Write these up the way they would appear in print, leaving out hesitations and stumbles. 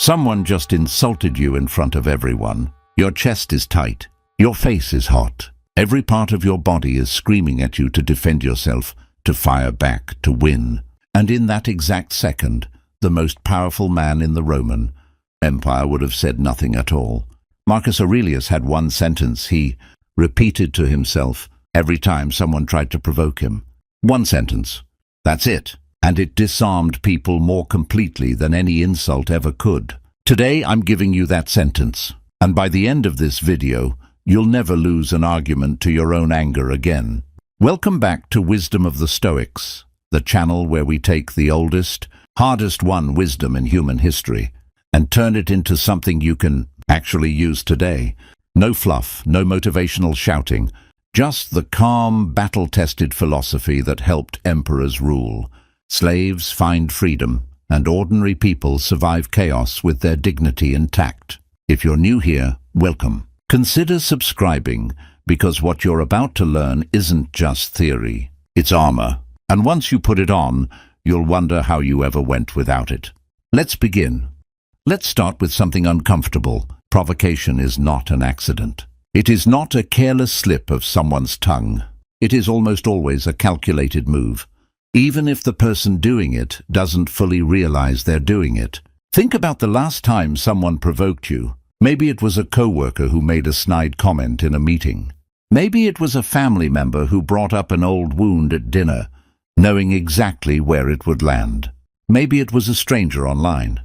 Someone just insulted you in front of everyone. Your chest is tight. Your face is hot. Every part of your body is screaming at you to defend yourself, to fire back, to win. And in that exact second, the most powerful man in the Roman Empire would have said nothing at all. Marcus Aurelius had one sentence he repeated to himself every time someone tried to provoke him. One sentence. That's it. And it disarmed people more completely than any insult ever could. Today I'm giving you that sentence. And by the end of this video, you'll never lose an argument to your own anger again. Welcome back to Wisdom of the Stoics, the channel where we take the oldest, hardest-won wisdom in human history and turn it into something you can actually use today. No fluff, no motivational shouting, just the calm, battle-tested philosophy that helped emperors rule, slaves find freedom, and ordinary people survive chaos with their dignity intact. If you're new here, welcome. Consider subscribing, because what you're about to learn isn't just theory, it's armor. And once you put it on, you'll wonder how you ever went without it. Let's begin. Let's start with something uncomfortable. Provocation is not an accident. It is not a careless slip of someone's tongue. It is almost always a calculated move, even if the person doing it doesn't fully realize they're doing it. Think about the last time someone provoked you. Maybe it was a coworker who made a snide comment in a meeting. Maybe it was a family member who brought up an old wound at dinner, knowing exactly where it would land. Maybe it was a stranger online,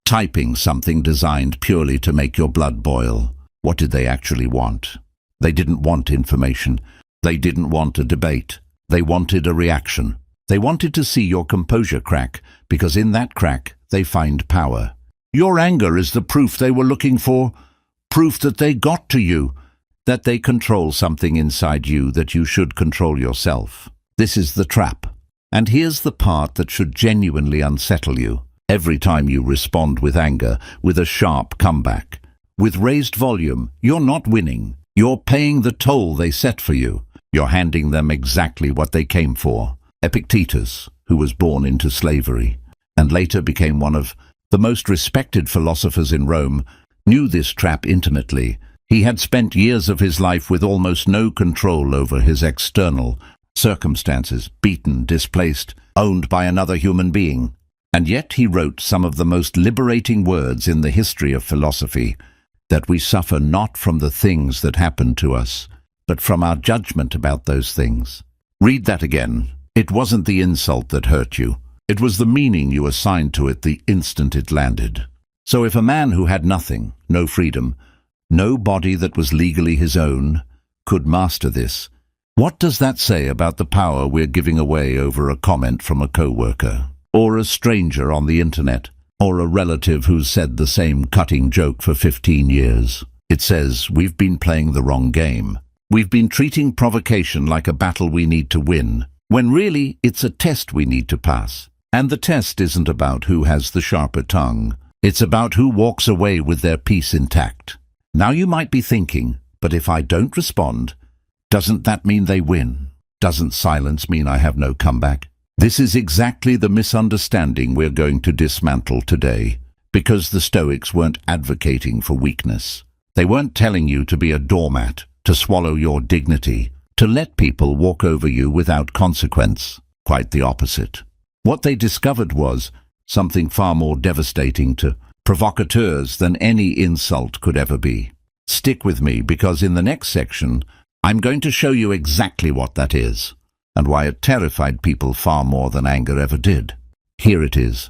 typing something designed purely to make your blood boil. What did they actually want? They didn't want information. They didn't want a debate. They wanted a reaction. They wanted to see your composure crack, because in that crack, they find power. Your anger is the proof they were looking for, proof that they got to you, that they control something inside you that you should control yourself. This is the trap. And here's the part that should genuinely unsettle you. Every time you respond with anger, with a sharp comeback, with raised volume, you're not winning. You're paying the toll they set for you. You're handing them exactly what they came for. Epictetus, who was born into slavery and later became one of the most respected philosophers in Rome, knew this trap intimately. He had spent years of his life with almost no control over his external circumstances, beaten, displaced, owned by another human being. And yet he wrote some of the most liberating words in the history of philosophy, that we suffer not from the things that happen to us, but from our judgment about those things. Read that again. It wasn't the insult that hurt you. It was the meaning you assigned to it the instant it landed. So if a man who had nothing, no freedom, no body that was legally his own, could master this, what does that say about the power we're giving away over a comment from a coworker, or a stranger on the internet, or a relative who's said the same cutting joke for 15 years? It says we've been playing the wrong game. We've been treating provocation like a battle we need to win, when really it's a test we need to pass. And the test isn't about who has the sharper tongue. It's about who walks away with their peace intact. Now you might be thinking, but if I don't respond, doesn't that mean they win? Doesn't silence mean I have no comeback? This is exactly the misunderstanding we're going to dismantle today, because the Stoics weren't advocating for weakness. They weren't telling you to be a doormat, to swallow your dignity, to let people walk over you without consequence. Quite the opposite. What they discovered was something far more devastating to provocateurs than any insult could ever be. Stick with me, because in the next section, I'm going to show you exactly what that is, and why it terrified people far more than anger ever did. Here it is,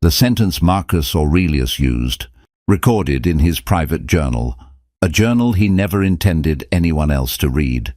the sentence Marcus Aurelius used, recorded in his private journal, a journal he never intended anyone else to read,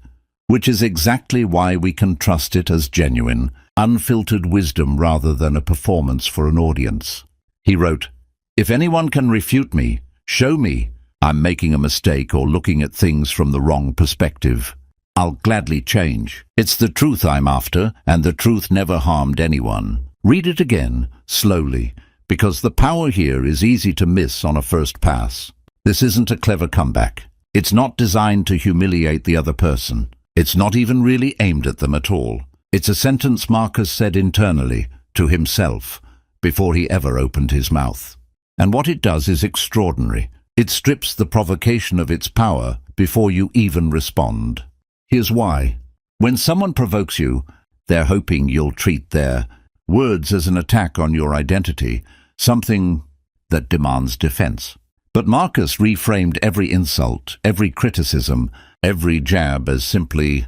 which is exactly why we can trust it as genuine, unfiltered wisdom rather than a performance for an audience. He wrote, "If anyone can refute me, show me I'm making a mistake or looking at things from the wrong perspective. I'll gladly change. It's the truth I'm after, and the truth never harmed anyone." Read it again, slowly, because the power here is easy to miss on a first pass. This isn't a clever comeback. It's not designed to humiliate the other person. It's not even really aimed at them at all. It's a sentence Marcus said internally, to himself, before he ever opened his mouth. And what it does is extraordinary. It strips the provocation of its power before you even respond. Here's why. When someone provokes you, they're hoping you'll treat their words as an attack on your identity, something that demands defense. But Marcus reframed every insult, every criticism, every jab as simply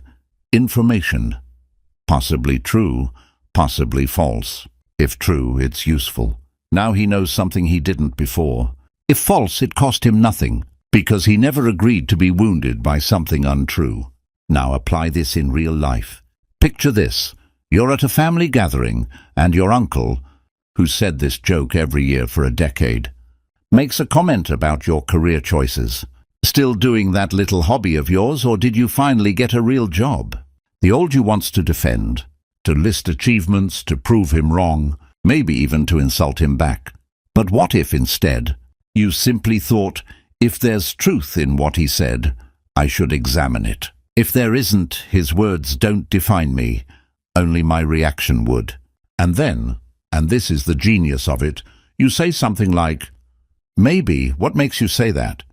information. Possibly true, possibly false. If true, it's useful. Now he knows something he didn't before. If false, it cost him nothing, because he never agreed to be wounded by something untrue. Now apply this in real life. Picture this. You're at a family gathering, and your uncle, who said this joke every year for a decade, makes a comment about your career choices. Still doing that little hobby of yours, or did you finally get a real job? The old you wants to defend, to list achievements, to prove him wrong, maybe even to insult him back. But what if instead you simply thought, if there's truth in what he said, I should examine it. If there isn't, his words don't define me, only my reaction would. And then, and this is the genius of it, you say something like, maybe, what makes you say that?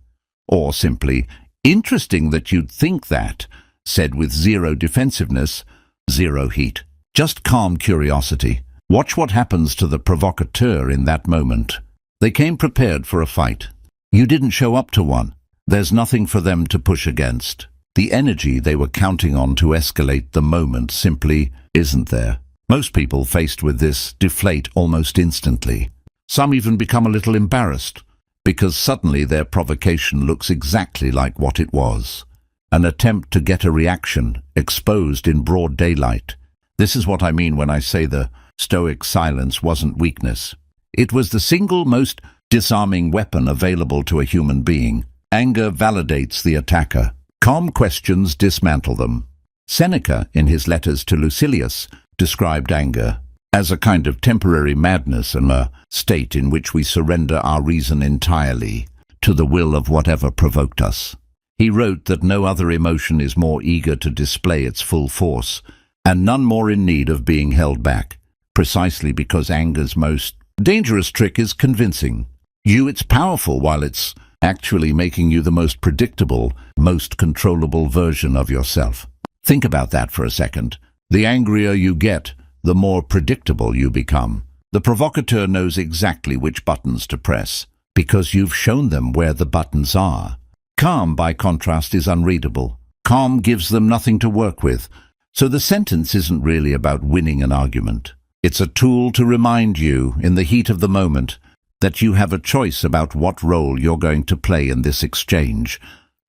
Or simply, interesting that you'd think that, said with zero defensiveness, zero heat. Just calm curiosity. Watch what happens to the provocateur in that moment. They came prepared for a fight. You didn't show up to one. There's nothing for them to push against. The energy they were counting on to escalate the moment simply isn't there. Most people faced with this deflate almost instantly. Some even become a little embarrassed, because suddenly their provocation looks exactly like what it was. An attempt to get a reaction, exposed in broad daylight. This is what I mean when I say the Stoic silence wasn't weakness. It was the single most disarming weapon available to a human being. Anger validates the attacker. Calm questions dismantle them. Seneca, in his letters to Lucilius, described anger as a kind of temporary madness and a state in which we surrender our reason entirely to the will of whatever provoked us. He wrote that no other emotion is more eager to display its full force, and none more in need of being held back, precisely because anger's most dangerous trick is convincing you it's powerful while it's actually making you the most predictable, most controllable version of yourself. Think about that for a second. The angrier you get, the more predictable you become. The provocateur knows exactly which buttons to press, because you've shown them where the buttons are. Calm, by contrast, is unreadable. Calm gives them nothing to work with, so the sentence isn't really about winning an argument. It's a tool to remind you, in the heat of the moment, that you have a choice about what role you're going to play in this exchange,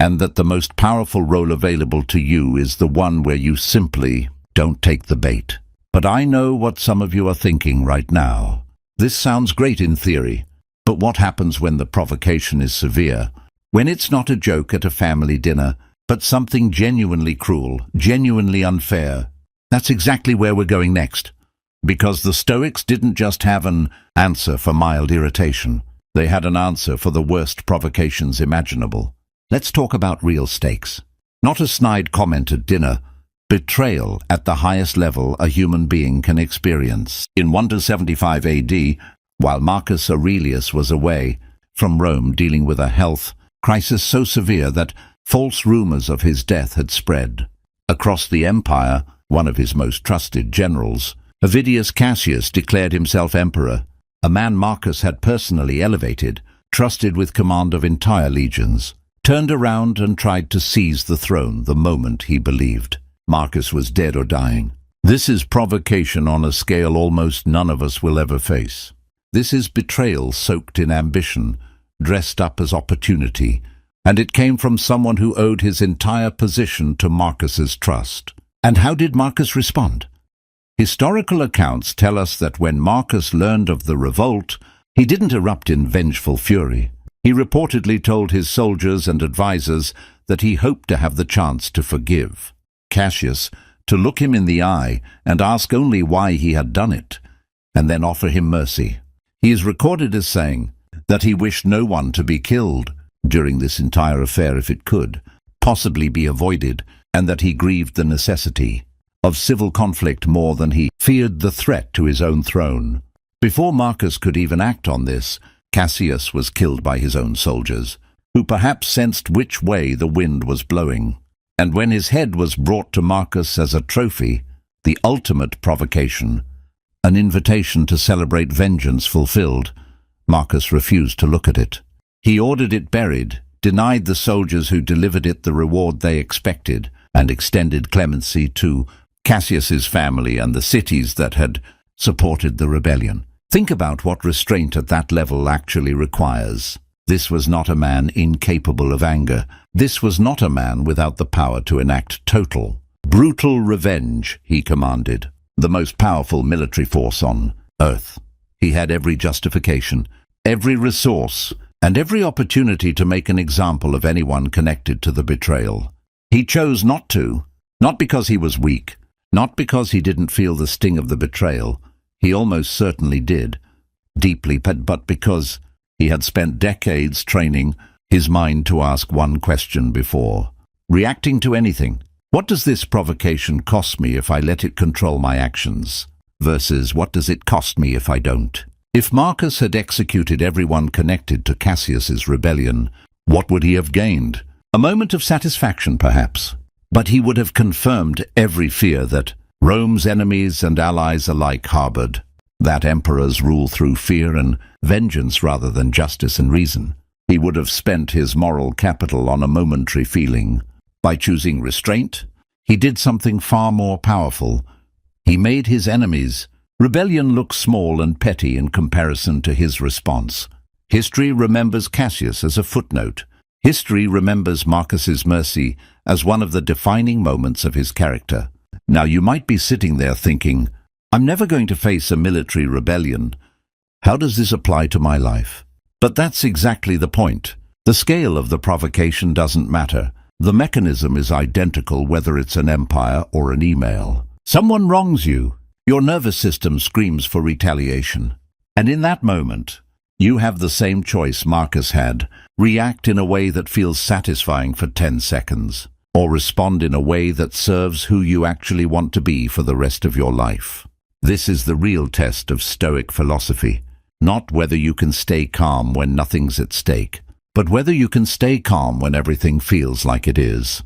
and that the most powerful role available to you is the one where you simply don't take the bait. But I know what some of you are thinking right now. This sounds great in theory, but what happens when the provocation is severe? When it's not a joke at a family dinner, but something genuinely cruel, genuinely unfair? That's exactly where we're going next. Because the Stoics didn't just have an answer for mild irritation. They had an answer for the worst provocations imaginable. Let's talk about real stakes. Not a snide comment at dinner. Betrayal at the highest level a human being can experience. In 175 AD, while Marcus Aurelius was away from Rome dealing with a health crisis so severe that false rumors of his death had spread. Across the empire, one of his most trusted generals, Avidius Cassius, declared himself emperor, a man Marcus had personally elevated, trusted with command of entire legions, turned around and tried to seize the throne the moment he believed Marcus was dead or dying. This is provocation on a scale almost none of us will ever face. This is betrayal soaked in ambition, dressed up as opportunity, and it came from someone who owed his entire position to Marcus's trust. And how did Marcus respond? Historical accounts tell us that when Marcus learned of the revolt, he didn't erupt in vengeful fury. He reportedly told his soldiers and advisors that he hoped to have the chance to forgive Cassius, to look him in the eye and ask only why he had done it, and then offer him mercy. He is recorded as saying that he wished no one to be killed during this entire affair if it could possibly be avoided, and that he grieved the necessity of civil conflict more than he feared the threat to his own throne. Before Marcus could even act on this, Cassius was killed by his own soldiers, who perhaps sensed which way the wind was blowing. And when his head was brought to Marcus as a trophy, the ultimate provocation, an invitation to celebrate vengeance fulfilled, Marcus refused to look at it. He ordered it buried, denied the soldiers who delivered it the reward they expected, and extended clemency to Cassius's family and the cities that had supported the rebellion. Think about what restraint at that level actually requires. This was not a man incapable of anger. This was not a man without the power to enact total, brutal revenge, he commanded, the most powerful military force on earth. He had every justification, every resource, and every opportunity to make an example of anyone connected to the betrayal. He chose not to, not because he was weak, not because he didn't feel the sting of the betrayal. He almost certainly did, deeply, but because he had spent decades training his mind to ask one question before reacting to anything. What does this provocation cost me if I let it control my actions? Versus what does it cost me if I don't? If Marcus had executed everyone connected to Cassius's rebellion, what would he have gained? A moment of satisfaction, perhaps. But he would have confirmed every fear that Rome's enemies and allies alike harbored, that emperors rule through fear and vengeance rather than justice and reason. He would have spent his moral capital on a momentary feeling. By choosing restraint, he did something far more powerful. He made his enemies' rebellion look small and petty in comparison to his response. History remembers Cassius as a footnote. History remembers Marcus's mercy as one of the defining moments of his character. Now you might be sitting there thinking, I'm never going to face a military rebellion. How does this apply to my life? But that's exactly the point. The scale of the provocation doesn't matter. The mechanism is identical whether it's an empire or an email. Someone wrongs you. Your nervous system screams for retaliation. And in that moment, you have the same choice Marcus had. React in a way that feels satisfying for 10 seconds, or respond in a way that serves who you actually want to be for the rest of your life. This is the real test of Stoic philosophy. Not whether you can stay calm when nothing's at stake, but whether you can stay calm when everything feels like it is.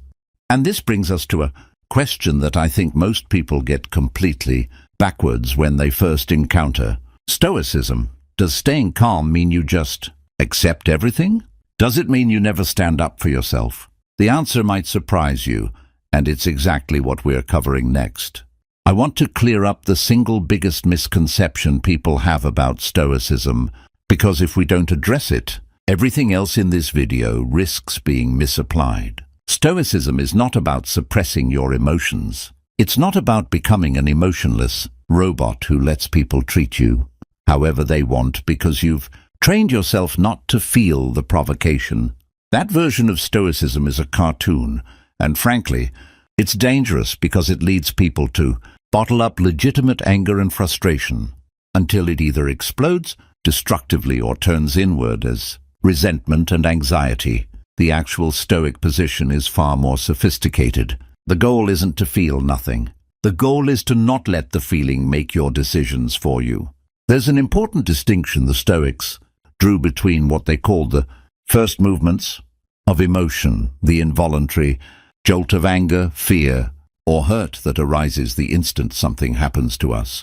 And this brings us to a question that I think most people get completely backwards when they first encounter Stoicism. Does staying calm mean you just accept everything? Does it mean you never stand up for yourself? The answer might surprise you, and it's exactly what we're covering next. I want to clear up the single biggest misconception people have about Stoicism, because if we don't address it, everything else in this video risks being misapplied. Stoicism is not about suppressing your emotions. It's not about becoming an emotionless robot who lets people treat you however they want because you've trained yourself not to feel the provocation. That version of Stoicism is a cartoon, and frankly, it's dangerous because it leads people to bottle up legitimate anger and frustration until it either explodes destructively or turns inward as resentment and anxiety. The actual Stoic position is far more sophisticated. The goal isn't to feel nothing. The goal is to not let the feeling make your decisions for you. There's an important distinction the Stoics drew between what they called the first movements of emotion, the involuntary jolt of anger, fear, or hurt that arises the instant something happens to us,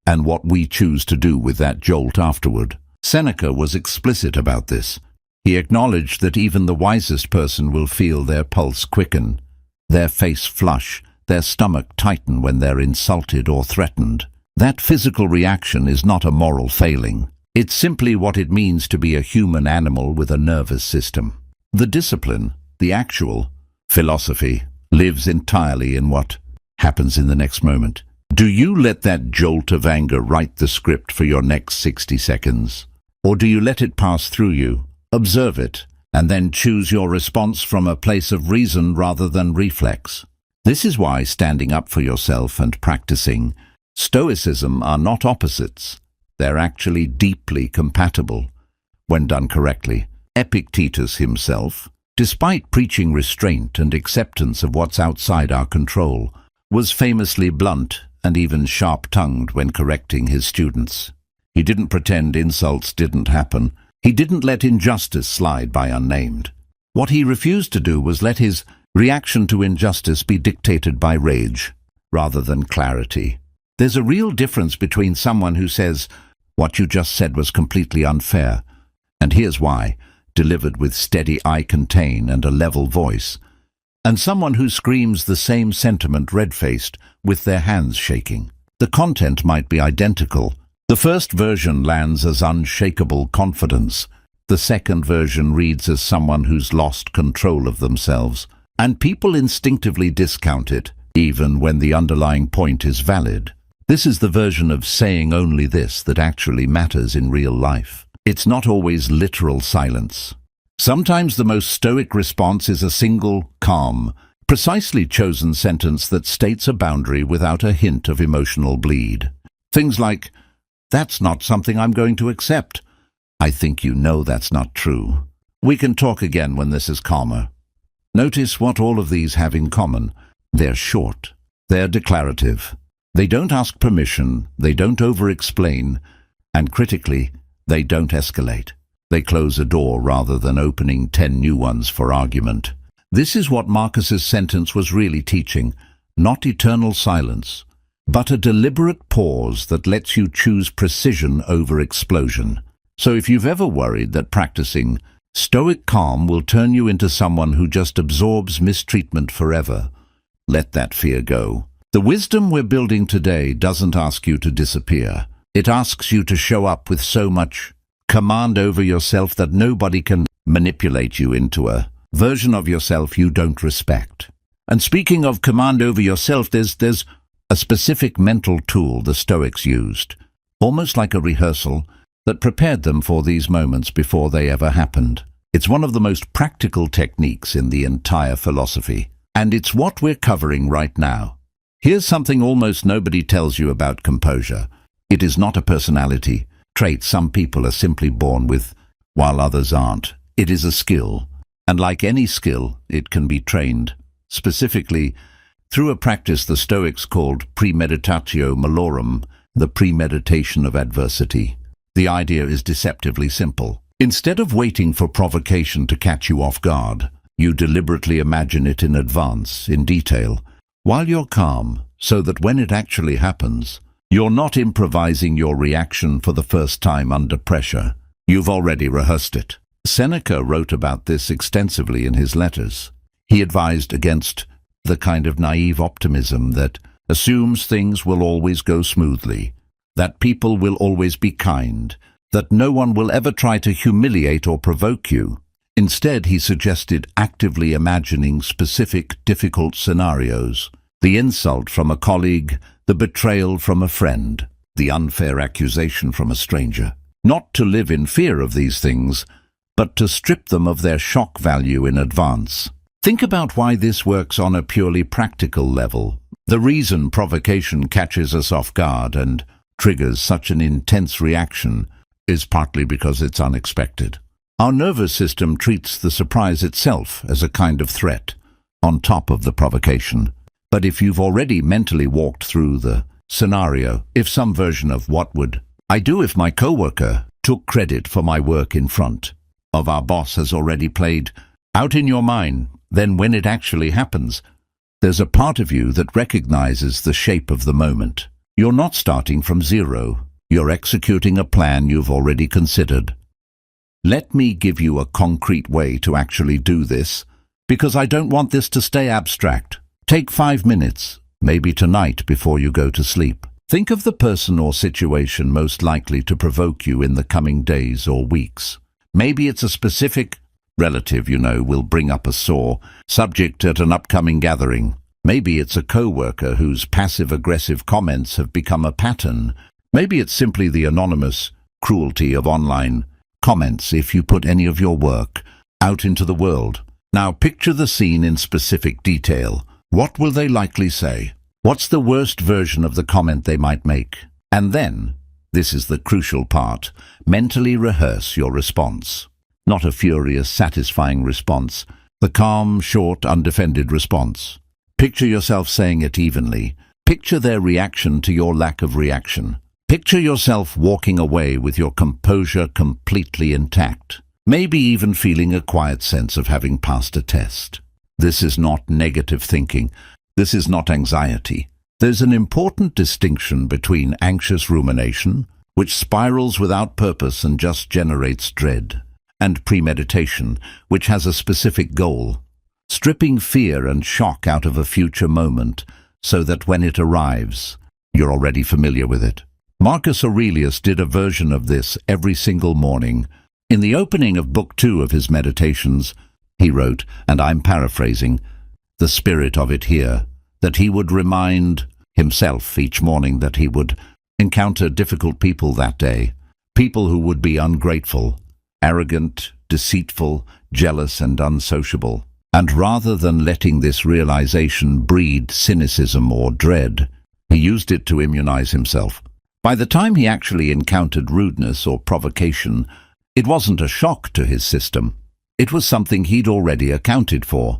and what we choose to do with that jolt afterward. Seneca was explicit about this. He acknowledged that even the wisest person will feel their pulse quicken, their face flush, their stomach tighten when they're insulted or threatened. That physical reaction is not a moral failing. It's simply what it means to be a human animal with a nervous system. The discipline, the actual philosophy, lives entirely in what happens in the next moment. Do you let that jolt of anger write the script for your next 60 seconds? Or do you let it pass through you, observe it, and then choose your response from a place of reason rather than reflex? This is why standing up for yourself and practicing Stoicism are not opposites. They're actually deeply compatible when done correctly. Epictetus himself, despite preaching restraint and acceptance of what's outside our control, was famously blunt and even sharp-tongued when correcting his students. He didn't pretend insults didn't happen. He didn't let injustice slide by unnamed. What he refused to do was let his reaction to injustice be dictated by rage, rather than clarity. There's a real difference between someone who says, "What you just said was completely unfair, and here's why," delivered with steady eye contain and a level voice, and someone who screams the same sentiment red-faced, with their hands shaking. The content might be identical. The first version lands as unshakable confidence. The second version reads as someone who's lost control of themselves. And people instinctively discount it, even when the underlying point is valid. This is the version of saying only this that actually matters in real life. It's not always literal silence. Sometimes the most stoic response is a single, calm, precisely chosen sentence that states a boundary without a hint of emotional bleed. Things like, "That's not something I'm going to accept. I think you know that's not true. We can talk again when this is calmer." Notice what all of these have in common. They're short. They're declarative. They don't ask permission. They don't over-explain. And critically, they don't escalate. They close a door rather than opening 10 new ones for argument. This is what Marcus's sentence was really teaching. Not eternal silence, but a deliberate pause that lets you choose precision over explosion. So if you've ever worried that practicing Stoic calm will turn you into someone who just absorbs mistreatment forever, let that fear go. The wisdom we're building today doesn't ask you to disappear. It asks you to show up with so much command over yourself that nobody can manipulate you into a version of yourself you don't respect. And speaking of command over yourself, there's a specific mental tool the Stoics used, almost like a rehearsal, that prepared them for these moments before they ever happened. It's one of the most practical techniques in the entire philosophy, and it's what we're covering right now. Here's something almost nobody tells you about composure. It is not a personality trait some people are simply born with, while others aren't. It is a skill, and like any skill, it can be trained, specifically through a practice the Stoics called premeditatio malorum, the premeditation of adversity. The idea is deceptively simple. Instead of waiting for provocation to catch you off guard, you deliberately imagine it in advance, in detail, while you're calm, so that when it actually happens, you're not improvising your reaction for the first time under pressure. You've already rehearsed it. Seneca wrote about this extensively in his letters. He advised against the kind of naive optimism that assumes things will always go smoothly, that people will always be kind, that no one will ever try to humiliate or provoke you. Instead, he suggested actively imagining specific, difficult scenarios: the insult from a colleague, the betrayal from a friend, the unfair accusation from a stranger. Not to live in fear of these things, but to strip them of their shock value in advance. Think about why this works on a purely practical level. The reason provocation catches us off guard and triggers such an intense reaction is partly because it's unexpected. Our nervous system treats the surprise itself as a kind of threat, on top of the provocation. But if you've already mentally walked through the scenario, if some version of what would I do if my coworker took credit for my work in front of our boss has already played out in your mind, then when it actually happens, there's a part of you that recognizes the shape of the moment. You're not starting from zero. You're executing a plan you've already considered. Let me give you a concrete way to actually do this, because I don't want this to stay abstract. Take 5 minutes, maybe tonight before you go to sleep. Think of the person or situation most likely to provoke you in the coming days or weeks. Maybe it's a specific relative will bring up a sore subject at an upcoming gathering. Maybe it's a coworker whose passive-aggressive comments have become a pattern. Maybe it's simply the anonymous cruelty of online comments if you put any of your work out into the world. Now picture the scene in specific detail. What will they likely say? What's the worst version of the comment they might make? And then, this is the crucial part, mentally rehearse your response. Not a furious, satisfying response. The calm, short, undefended response. Picture yourself saying it evenly. Picture their reaction to your lack of reaction. Picture yourself walking away with your composure completely intact, maybe even feeling a quiet sense of having passed a test. This is not negative thinking. This is not anxiety. There's an important distinction between anxious rumination, which spirals without purpose and just generates dread, and premeditation, which has a specific goal, stripping fear and shock out of a future moment so that when it arrives, you're already familiar with it. Marcus Aurelius did a version of this every single morning. In the opening of Book 2 of his Meditations, he wrote, and I'm paraphrasing, the spirit of it here, that he would remind himself each morning that he would encounter difficult people that day, people who would be ungrateful, arrogant, deceitful, jealous and unsociable. And rather than letting this realization breed cynicism or dread, he used it to immunize himself. By the time he actually encountered rudeness or provocation, it wasn't a shock to his system. It was something he'd already accounted for.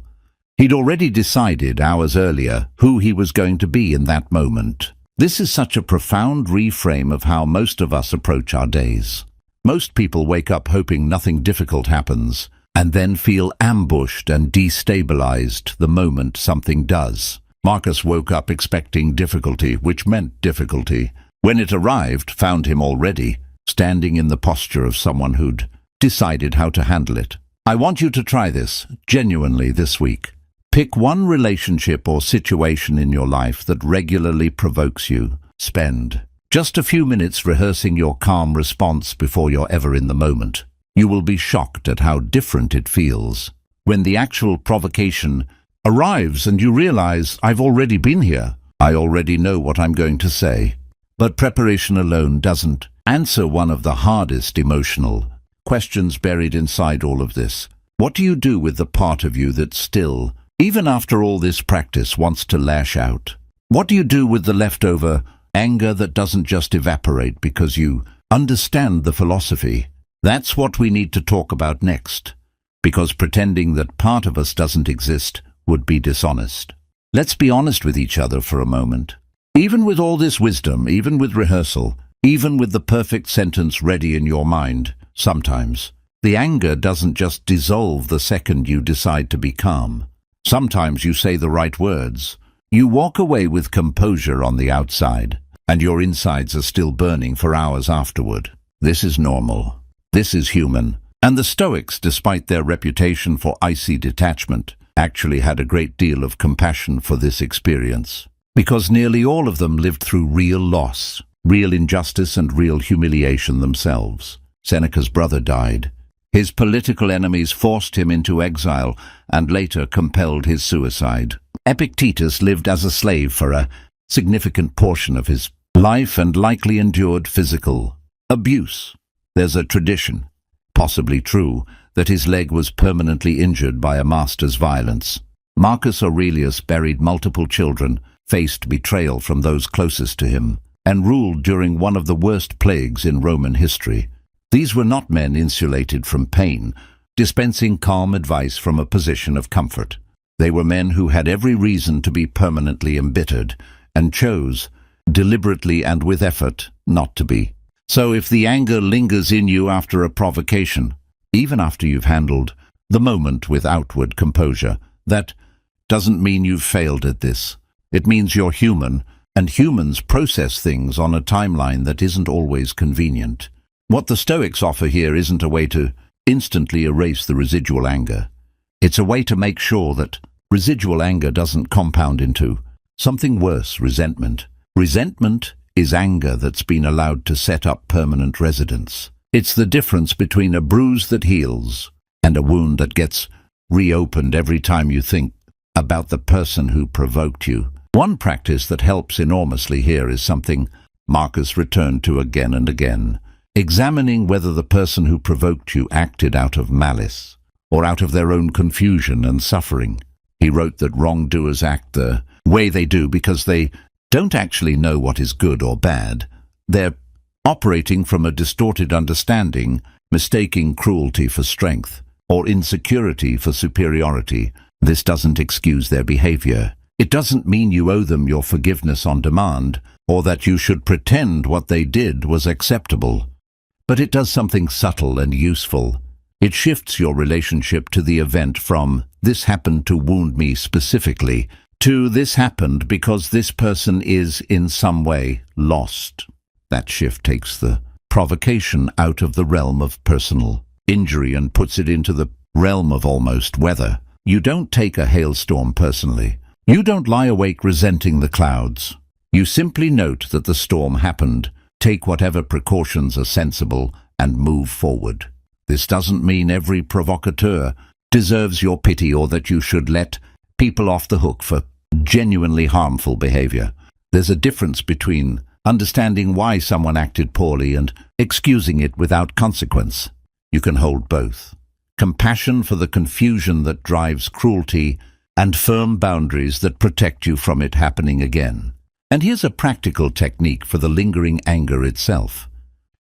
He'd already decided hours earlier who he was going to be in that moment. This is such a profound reframe of how most of us approach our days. Most people wake up hoping nothing difficult happens, and then feel ambushed and destabilized the moment something does. Marcus woke up expecting difficulty, which meant difficulty. When it arrived, found him already standing in the posture of someone who'd decided how to handle it. I want you to try this, genuinely, this week. Pick one relationship or situation in your life that regularly provokes you. Spend just a few minutes rehearsing your calm response before you're ever in the moment. You will be shocked at how different it feels when the actual provocation arrives and you realize, I've already been here. I already know what I'm going to say. But preparation alone doesn't answer one of the hardest emotional questions buried inside all of this. What do you do with the part of you that still, even after all this practice, wants to lash out? What do you do with the leftover anger that doesn't just evaporate because you understand the philosophy? That's what we need to talk about next, because pretending that part of us doesn't exist would be dishonest. Let's be honest with each other for a moment. Even with all this wisdom, even with rehearsal, even with the perfect sentence ready in your mind, sometimes the anger doesn't just dissolve the second you decide to be calm. Sometimes you say the right words. You walk away with composure on the outside, and your insides are still burning for hours afterward. This is normal. This is human. And the Stoics, despite their reputation for icy detachment, actually had a great deal of compassion for this experience. Because nearly all of them lived through real loss, real injustice and real humiliation themselves. Seneca's brother died. His political enemies forced him into exile and later compelled his suicide. Epictetus lived as a slave for a significant portion of his life and likely endured physical abuse. There's a tradition, possibly true, that his leg was permanently injured by a master's violence. Marcus Aurelius buried multiple children, faced betrayal from those closest to him, and ruled during one of the worst plagues in Roman history. These were not men insulated from pain, dispensing calm advice from a position of comfort. They were men who had every reason to be permanently embittered, and chose, deliberately and with effort, not to be. So if the anger lingers in you after a provocation, even after you've handled the moment with outward composure, that doesn't mean you've failed at this. It means you're human, and humans process things on a timeline that isn't always convenient. What the Stoics offer here isn't a way to instantly erase the residual anger. It's a way to make sure that residual anger doesn't compound into something worse, resentment. Resentment is anger that's been allowed to set up permanent residence. It's the difference between a bruise that heals and a wound that gets reopened every time you think about the person who provoked you. One practice that helps enormously here is something Marcus returned to again and again, examining whether the person who provoked you acted out of malice or out of their own confusion and suffering. He wrote that wrongdoers act the way they do because they don't actually know what is good or bad. They're operating from a distorted understanding, mistaking cruelty for strength or insecurity for superiority. This doesn't excuse their behavior. It doesn't mean you owe them your forgiveness on demand, or that you should pretend what they did was acceptable. But it does something subtle and useful. It shifts your relationship to the event from "this happened to wound me specifically" to "this happened because this person is in some way lost." That shift takes the provocation out of the realm of personal injury and puts it into the realm of almost weather. You don't take a hailstorm personally. You don't lie awake resenting the clouds. You simply note that the storm happened, take whatever precautions are sensible, and move forward. This doesn't mean every provocateur deserves your pity or that you should let people off the hook for genuinely harmful behavior. There's a difference between understanding why someone acted poorly and excusing it without consequence. You can hold both. Compassion for the confusion that drives cruelty and firm boundaries that protect you from it happening again. And here's a practical technique for the lingering anger itself.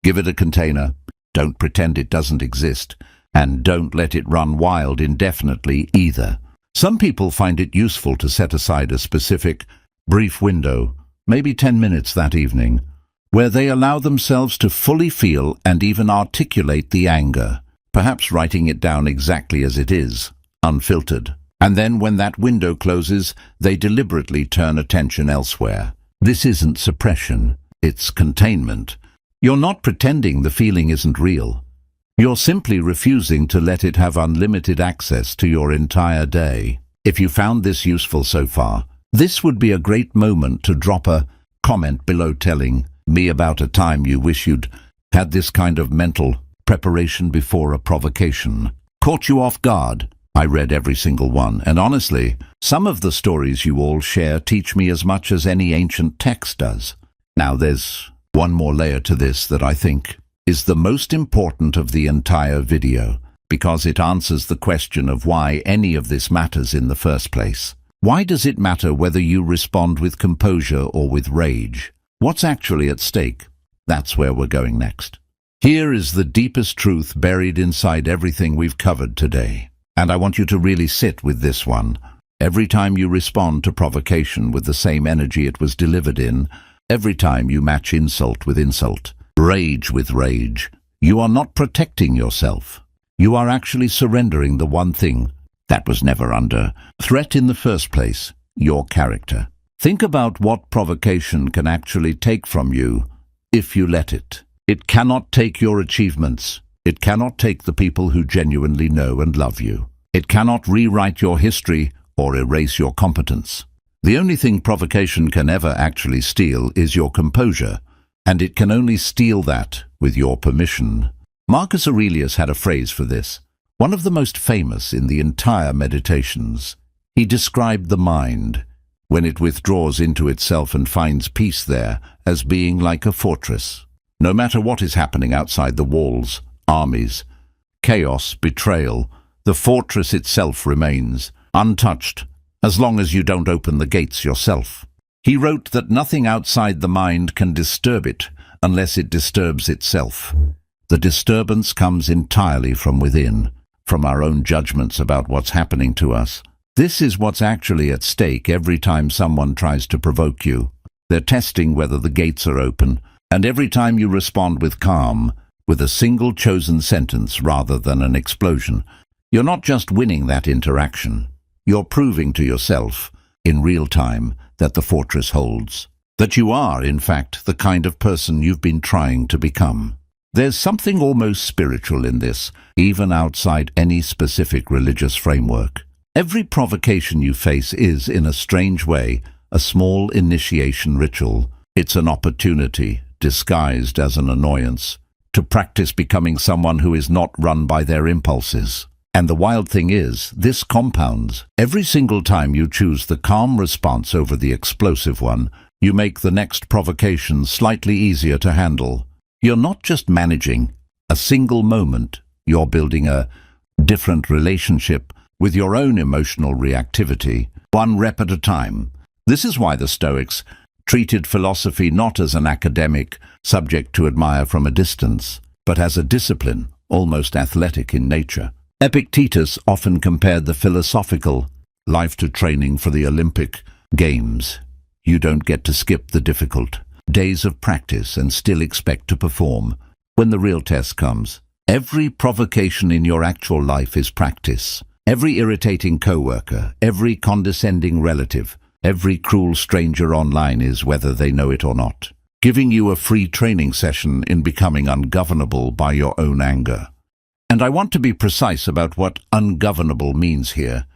Give it a container. Don't pretend it doesn't exist. And don't let it run wild indefinitely either. Some people find it useful to set aside a specific, brief window, maybe 10 minutes that evening, where they allow themselves to fully feel and even articulate the anger, perhaps writing it down exactly as it is, unfiltered. And then when that window closes, they deliberately turn attention elsewhere. This isn't suppression, it's containment. You're not pretending the feeling isn't real. You're simply refusing to let it have unlimited access to your entire day. If you found this useful so far, this would be a great moment to drop a comment below telling me about a time you wish you'd had this kind of mental preparation before a provocation. Caught you off guard? I read every single one, and honestly, some of the stories you all share teach me as much as any ancient text does. Now there's one more layer to this that I think is the most important of the entire video, because it answers the question of why any of this matters in the first place. Why does it matter whether you respond with composure or with rage? What's actually at stake? That's where we're going next. Here is the deepest truth buried inside everything we've covered today. And I want you to really sit with this one. Every time you respond to provocation with the same energy it was delivered in, every time you match insult with insult, rage with rage, you are not protecting yourself. You are actually surrendering the one thing that was never under threat in the first place, your character. Think about what provocation can actually take from you if you let it. It cannot take your achievements. It cannot take the people who genuinely know and love you. It cannot rewrite your history or erase your competence. The only thing provocation can ever actually steal is your composure, and it can only steal that with your permission. Marcus Aurelius had a phrase for this, one of the most famous in the entire Meditations. He described the mind, when it withdraws into itself and finds peace there, as being like a fortress. No matter what is happening outside the walls, armies, chaos, betrayal, the fortress itself remains untouched, as long as you don't open the gates yourself. He wrote that nothing outside the mind can disturb it unless it disturbs itself. The disturbance comes entirely from within, from our own judgments about what's happening to us. This is what's actually at stake every time someone tries to provoke you. They're testing whether the gates are open, and every time you respond with calm, with a single chosen sentence rather than an explosion, you're not just winning that interaction. You're proving to yourself, in real time, that the fortress holds. That you are, in fact, the kind of person you've been trying to become. There's something almost spiritual in this, even outside any specific religious framework. Every provocation you face is, in a strange way, a small initiation ritual. It's an opportunity, disguised as an annoyance, to practice becoming someone who is not run by their impulses. And the wild thing is, this compounds. Every single time you choose the calm response over the explosive one, you make the next provocation slightly easier to handle. You're not just managing a single moment, you're building a different relationship with your own emotional reactivity, one rep at a time. This is why the Stoics treated philosophy not as an academic subject to admire from a distance, but as a discipline, almost athletic in nature. Epictetus often compared the philosophical life to training for the Olympic Games. You don't get to skip the difficult days of practice and still expect to perform when the real test comes. Every provocation in your actual life is practice. Every irritating coworker, every condescending relative, every cruel stranger online is, whether they know it or not, giving you a free training session in becoming ungovernable by your own anger. And I want to be precise about what ungovernable means here,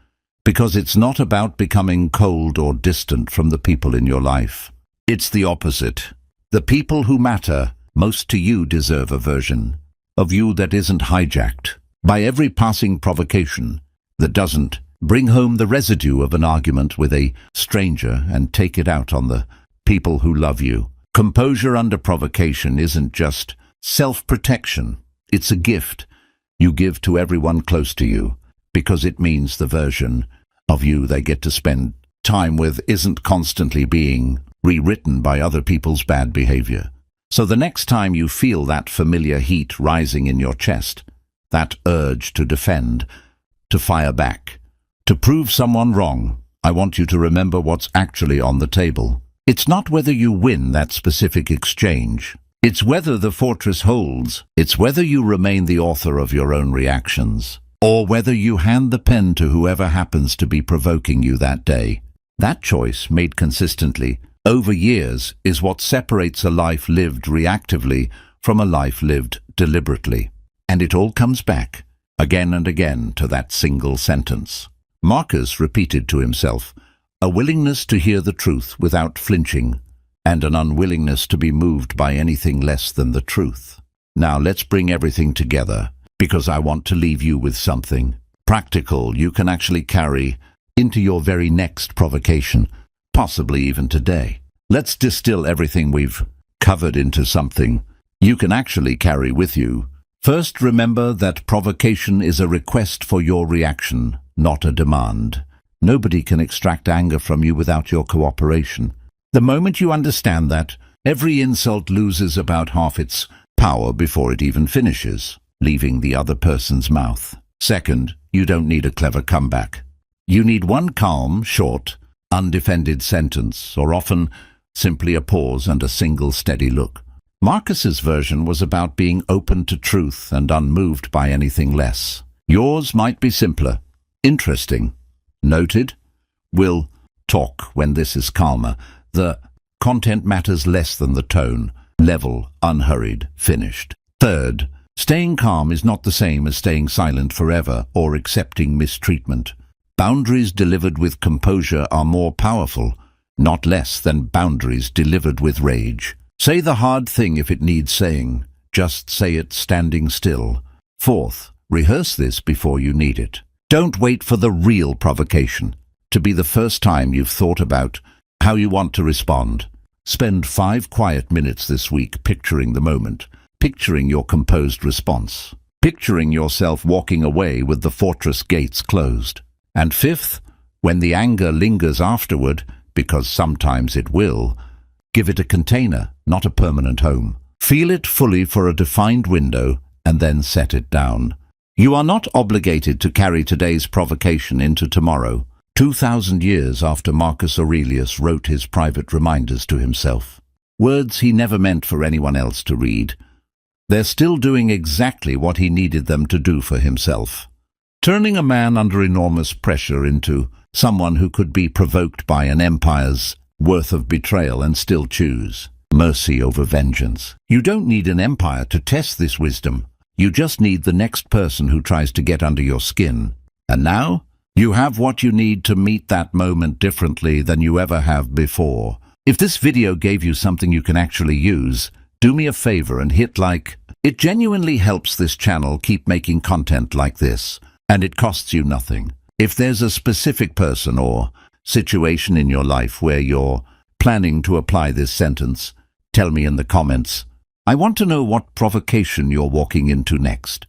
because it's not about becoming cold or distant from the people in your life. It's the opposite. The people who matter most to you deserve a version of you that isn't hijacked by every passing provocation, that doesn't bring home the residue of an argument with a stranger and take it out on the people who love you. Composure under provocation isn't just self-protection. It's a gift you give to everyone close to you, because it means the version of you they get to spend time with isn't constantly being rewritten by other people's bad behavior. So the next time you feel that familiar heat rising in your chest, that urge to defend, to fire back, to prove someone wrong, I want you to remember what's actually on the table. It's not whether you win that specific exchange. It's whether the fortress holds. It's whether you remain the author of your own reactions, or whether you hand the pen to whoever happens to be provoking you that day. That choice, made consistently, over years, is what separates a life lived reactively from a life lived deliberately. And it all comes back, again and again, to that single sentence. Marcus repeated to himself, a willingness to hear the truth without flinching, and an unwillingness to be moved by anything less than the truth. Now let's bring everything together, because I want to leave you with something practical you can actually carry into your very next provocation, possibly even today. Let's distill everything we've covered into something you can actually carry with you. First, remember that provocation is a request for your reaction, not a demand. Nobody can extract anger from you without your cooperation. The moment you understand that, every insult loses about half its power before it even finishes, leaving the other person's mouth. Second, you don't need a clever comeback. You need one calm, short, undefended sentence, or often simply a pause and a single steady look. Marcus's version was about being open to truth and unmoved by anything less. Yours might be simpler. Interesting. Noted. We'll talk when this is calmer. The content matters less than the tone. Level, unhurried, finished. Third, staying calm is not the same as staying silent forever or accepting mistreatment. Boundaries delivered with composure are more powerful, not less than boundaries delivered with rage. Say the hard thing if it needs saying. Just say it standing still. Fourth, rehearse this before you need it. Don't wait for the real provocation to be the first time you've thought about how you want to respond. Spend 5 quiet minutes this week picturing the moment, picturing your composed response, picturing yourself walking away with the fortress gates closed. And fifth, when the anger lingers afterward, because sometimes it will, give it a container, not a permanent home. Feel it fully for a defined window and then set it down. You are not obligated to carry today's provocation into tomorrow, 2,000 years after Marcus Aurelius wrote his private reminders to himself. Words he never meant for anyone else to read. They're still doing exactly what he needed them to do for himself. Turning a man under enormous pressure into someone who could be provoked by an empire's worth of betrayal and still choose mercy over vengeance. You don't need an empire to test this wisdom. You just need the next person who tries to get under your skin. And now, you have what you need to meet that moment differently than you ever have before. If this video gave you something you can actually use, do me a favor and hit like. It genuinely helps this channel keep making content like this, and it costs you nothing. If there's a specific person or situation in your life where you're planning to apply this sentence, tell me in the comments. I want to know what provocation you're walking into next.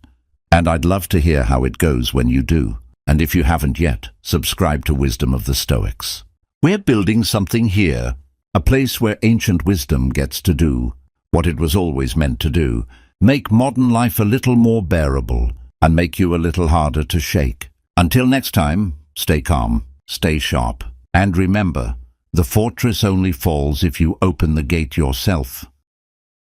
And I'd love to hear how it goes when you do. And if you haven't yet, subscribe to Wisdom of the Stoics. We're building something here, a place where ancient wisdom gets to do what it was always meant to do, make modern life a little more bearable and make you a little harder to shake. Until next time, stay calm, stay sharp, and remember, The fortress only falls if you open the gate yourself.